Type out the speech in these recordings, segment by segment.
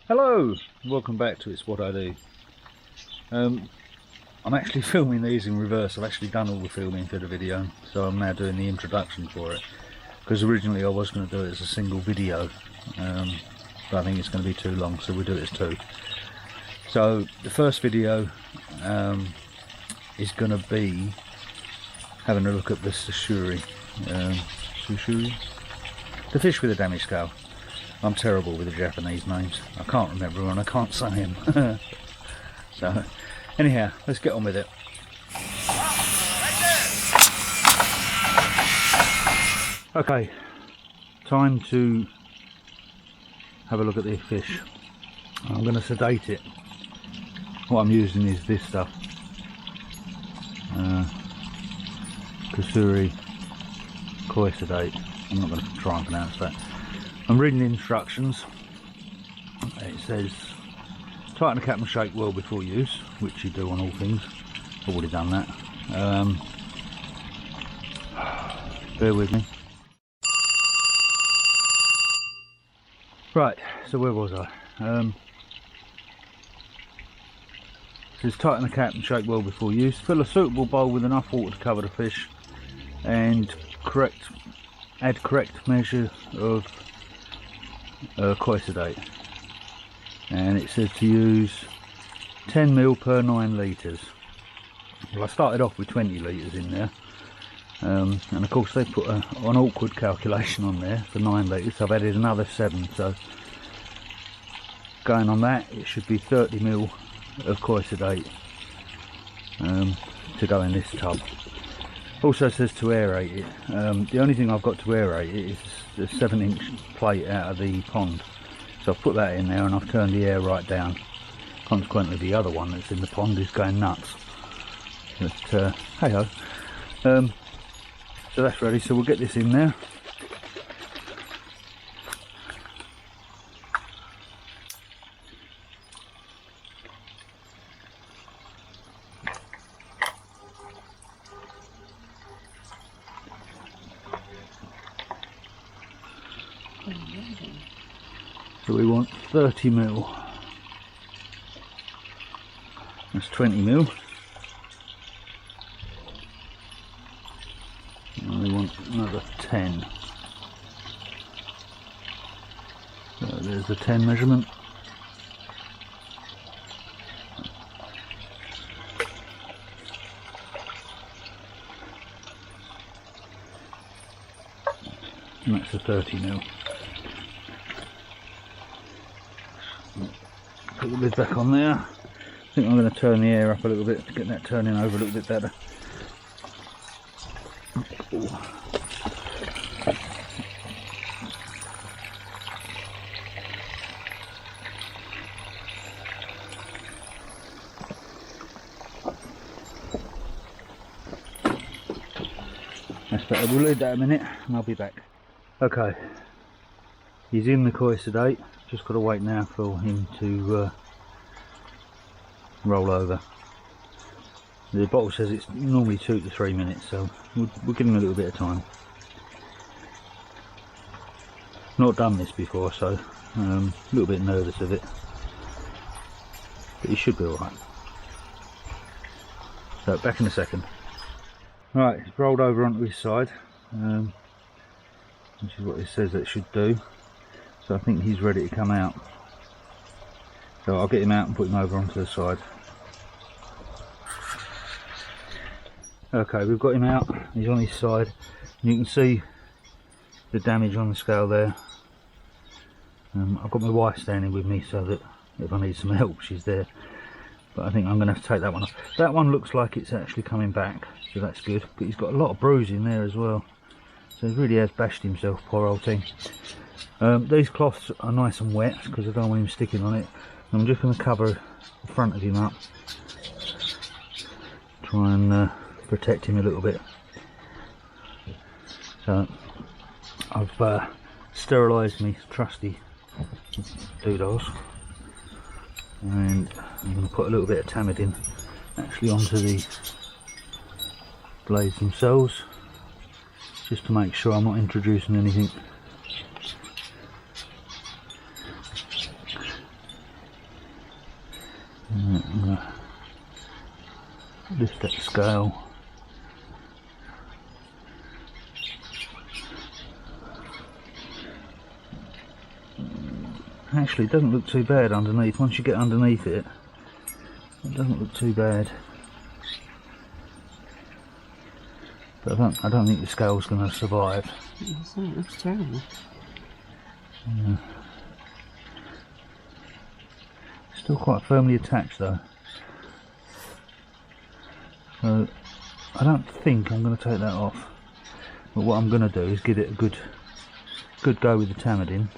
Hello, welcome back to It's What I Do. I'm actually filming these in reverse. I've actually done all the filming for the video, so I'm now doing the introduction for it. Because originally I was going to do it as a single video, but I think it's going to be too long, so we'll do it as two. So the first video is going to be having a look at the Shusui, the fish with a damaged scale. I'm terrible with the Japanese names. I can't remember them and I can't say them. So, anyhow, let's get on with it. Okay, time to have a look at the fish. I'm going to sedate it. What I'm using is this stuff. Shusui koi sedate. I'm not going to try and pronounce that. I'm reading the instructions. It says tighten the cap and shake well before use, which you do on all things. I've already done that. Bear with me. Right, so where was I? It says tighten the cap and shake well before use. Fill a suitable bowl with enough water to cover the fish, and add correct measure of koi sedate. And it says to use 10 ml per 9 litres. Well, I started off with 20 litres in there, and of course they put an awkward calculation on there for 9 litres, so I've added another 7, so going on that it should be 30 ml of koi sedate to go in this tub. Also says to aerate it. The only thing I've got to aerate it is the 7-inch plate out of the pond. So I've put that in there and I've turned the air right down. Consequently the other one that's in the pond is going nuts. But hey ho. So that's ready, so we'll get this in there. So we want 30 ml. That's 20 ml. And we want another 10. So there's the 10 measurement. And that's the 30 ml. Put the lid back on there. I think I'm going to turn the air up a little bit to get that turning over a little bit better. Ooh. That's better. We'll leave that a minute and I'll be back. Okay, he's in the koi sedate. Just got to wait now for him to roll over. The bottle says it's normally 2 to 3 minutes, so we'll give him a little bit of time. Not done this before, so a little bit nervous of it, but he should be alright. So back in a second. Right, it's rolled over onto his side, which is what it says it should do. So I think he's ready to come out. So I'll get him out and put him over onto the side. Okay, we've got him out. He's on his side. You can see the damage on the scale there. I've got my wife standing with me so that if I need some help she's there. But I think I'm going to have to take that one off. That one looks like it's actually coming back, so that's good. But he's got a lot of bruise in there as well. So he really has bashed himself, poor old thing. These cloths are nice and wet because I don't want him sticking on it. I'm just going to cover the front of him up, try and protect him a little bit. So I've sterilised my trusty doodles, and I'm going to put a little bit of Tamidin actually onto the blades themselves, just to make sure I'm not introducing anything lift that scale. Actually, it doesn't look too bad underneath. Once you get underneath it, it doesn't look too bad. But I don't think the scale's going to survive. It looks terrible. Yeah. Still quite firmly attached though. So I don't think I'm going to take that off. But what I'm going to do is give it a good go with the Tamidin.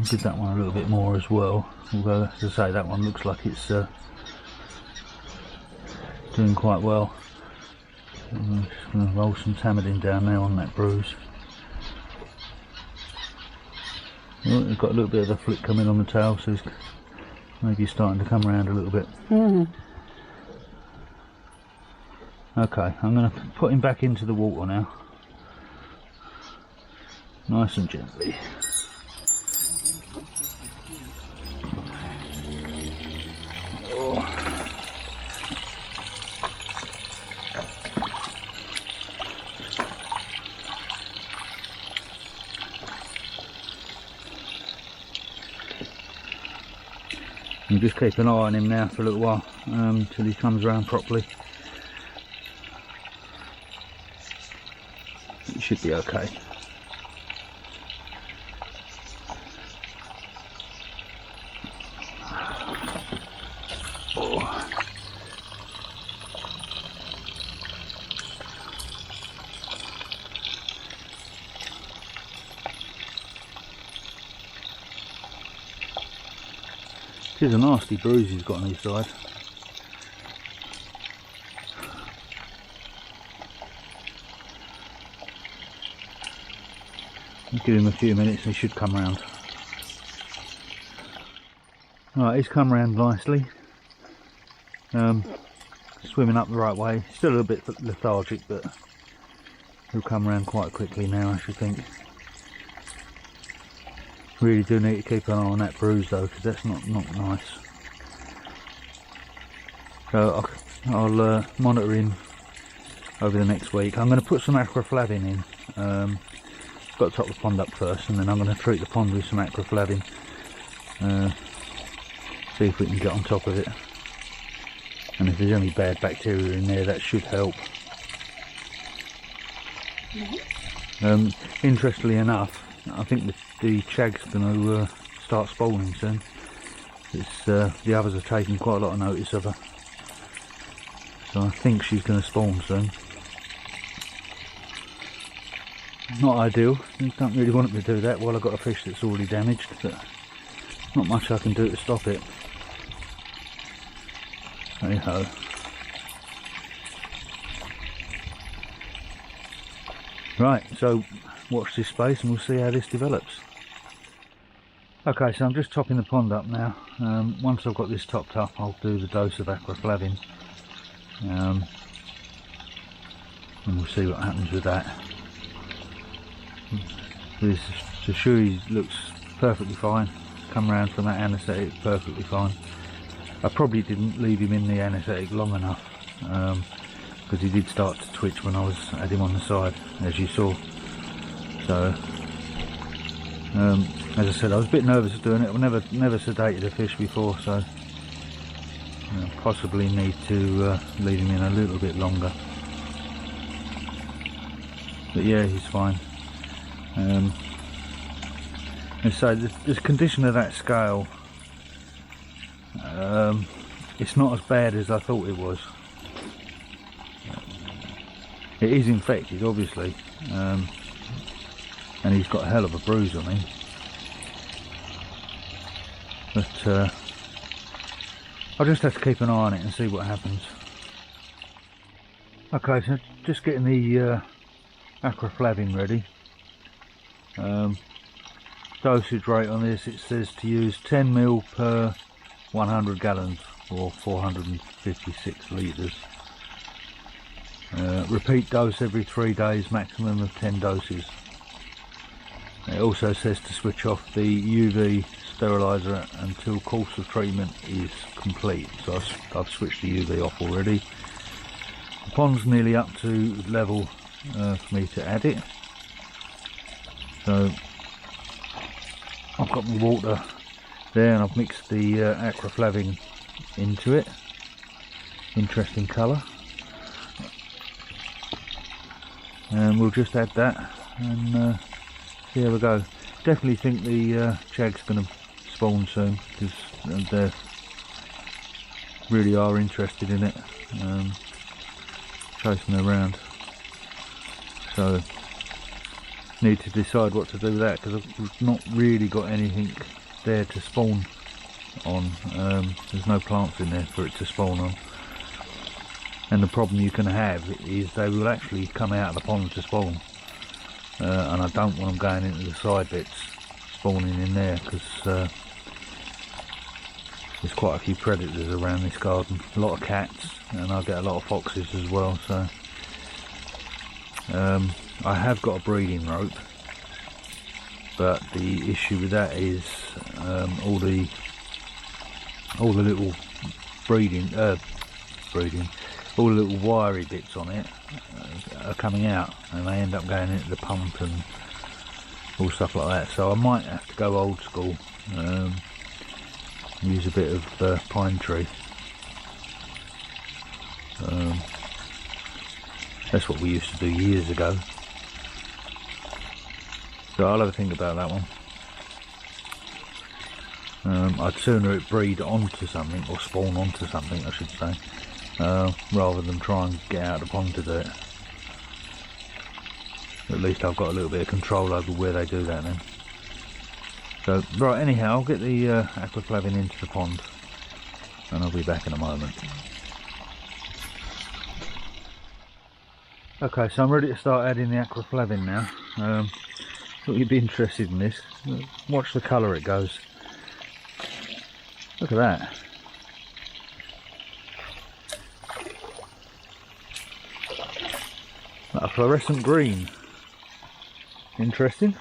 Give that one a little bit more as well, although as I say, that one looks like it's doing quite well. I'm just going to roll some Tamidin down now on that bruise. Oh, it's got a little bit of a flick coming on the tail, so it's maybe starting to come around a little bit. Okay, I'm going to put him back into the water now, nice and gently. And just keep an eye on him now for a little while, until he comes around properly. It should be okay. Oh. Here's a nasty bruise he's got on his side. Give him a few minutes and he should come round. Alright, he's come round nicely. Swimming up the right way. Still a little bit lethargic, but he'll come round quite quickly now, I should think. Really do need to keep an eye on that bruise though, because that's not nice. So I'll monitor him over the next week. I'm going to put some Acriflavine in. Got to top the pond up first, and then I'm going to treat the pond with some Acriflavine. See if we can get on top of it. And if there's any bad bacteria in there, that should help. Interestingly enough, I think the chag's going to start spawning soon. It's, the others are taking quite a lot of notice of her. So I think she's going to spawn soon. Not ideal, you don't really want me to do that while I've got a fish that's already damaged, but not much I can do to stop it. Hey ho. Right, so watch this space and we'll see how this develops. Okay, so I'm just topping the pond up now. Once I've got this topped up, I'll do the dose of Acriflavine. And we'll see what happens with that. This Shusui looks perfectly fine. Come around from that anaesthetic perfectly fine. I probably didn't leave him in the anaesthetic long enough, because he did start to twitch when I had him on the side, as you saw. So, as I said, I was a bit nervous doing it. I've never sedated a fish before, so possibly need to leave him in a little bit longer. But yeah, he's fine. And so the condition of that scale, it's not as bad as I thought it was. It is infected, obviously, and he's got a hell of a bruise on him. But I'll just have to keep an eye on it and see what happens. Okay, so just getting the Acriflavine ready. Dosage rate on this, it says to use 10 ml per 100 gallons or 456 litres. Repeat dose every 3 days, maximum of 10 doses. It also says to switch off the UV steriliser until course of treatment is complete. So I've switched the UV off already. The pond's nearly up to level for me to add it. So I've got my water there and I've mixed the Acriflavine into it. Interesting colour. And we'll just add that and see how we go. Definitely think the chag's going to spawn soon, because they really are interested in it, chasing around. So need to decide what to do with that, because I've not really got anything there to spawn on. There's no plants in there for it to spawn on. And the problem you can have is they will actually come out of the pond to spawn, and I don't want them going into the side bits spawning in there, because there's quite a few predators around this garden, a lot of cats, and I get a lot of foxes as well. So I have got a breeding rope, but the issue with that is all the little all the little wiry bits on it are coming out, and they end up going into the pump and all stuff like that. So I might have to go old school, use a bit of pine tree. That's what we used to do years ago. So I'll have a think about that one. I'd sooner it breed onto something, or spawn onto something I should say, rather than try and get out of the pond to do it. At least I've got a little bit of control over where they do that then. So right, anyhow, I'll get the Acriflavine into the pond and I'll be back in a moment. Okay, so I'm ready to start adding the Acriflavine now. Thought you'd be interested in this. Watch the colour it goes. Look at that. Like a fluorescent green. Interesting.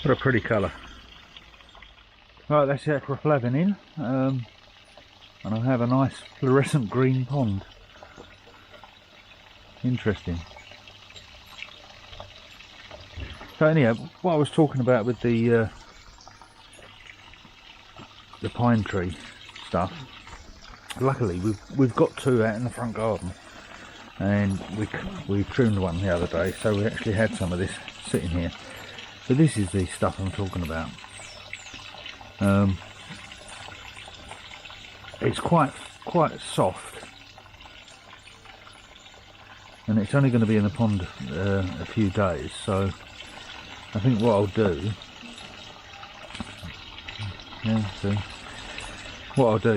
What a pretty colour. Right, that's the Acriflavine in, and I have a nice fluorescent green pond. Interesting. So anyhow, what I was talking about with the pine tree stuff, luckily we've got two out in the front garden, and we trimmed one the other day, so we actually had some of this sitting here. So this is the stuff I'm talking about. It's quite soft, and it's only going to be in the pond a few days. So I think what I'll do,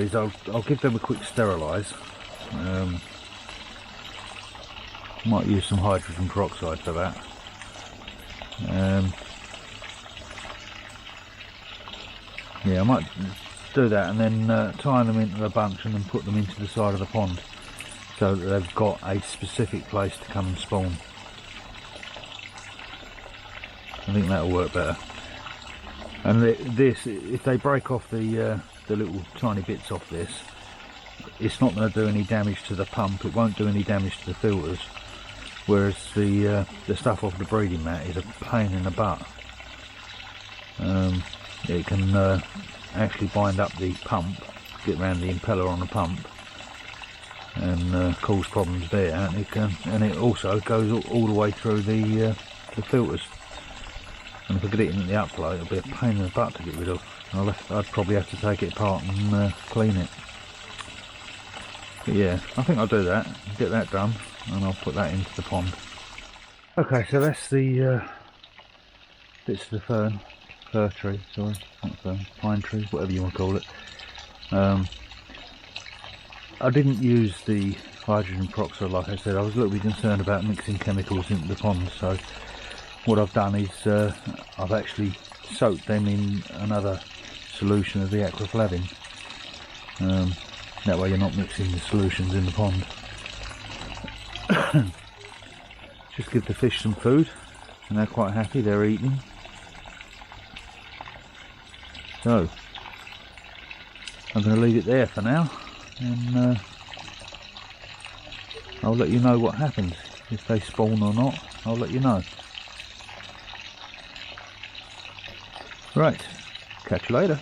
is I'll give them a quick sterilise. Might use some hydrogen peroxide for that. Yeah, I might do that, and then tie them into the bunch and then put them into the side of the pond, so that they've got a specific place to come and spawn. I think that'll work better. And this, if they break off the little tiny bits off this, it's not going to do any damage to the pump. It won't do any damage to the filters. Whereas the stuff off the breeding mat is a pain in the butt. It can actually bind up the pump, get around the impeller on the pump, and cause problems there. And it also goes all the way through the filters. and if I get it in the upflow, it'll be a pain in the butt to get rid of. I'd probably have to take it apart and clean it. But yeah, I think I'll do that, get that done, and I'll put that into the pond. Okay, so that's the bits of the fir tree, sorry, not fern, pine tree, whatever you want to call it. I didn't use the hydrogen peroxide like I said. I was a little bit concerned about mixing chemicals into the pond, so what I've done is I've actually soaked them in another solution of the Acriflavine. That way you're not mixing the solutions in the pond. Just give the fish some food and they're quite happy, they're eating. So I'm going to leave it there for now, and I'll let you know what happens. If they spawn or not, I'll let you know. Right, catch you later.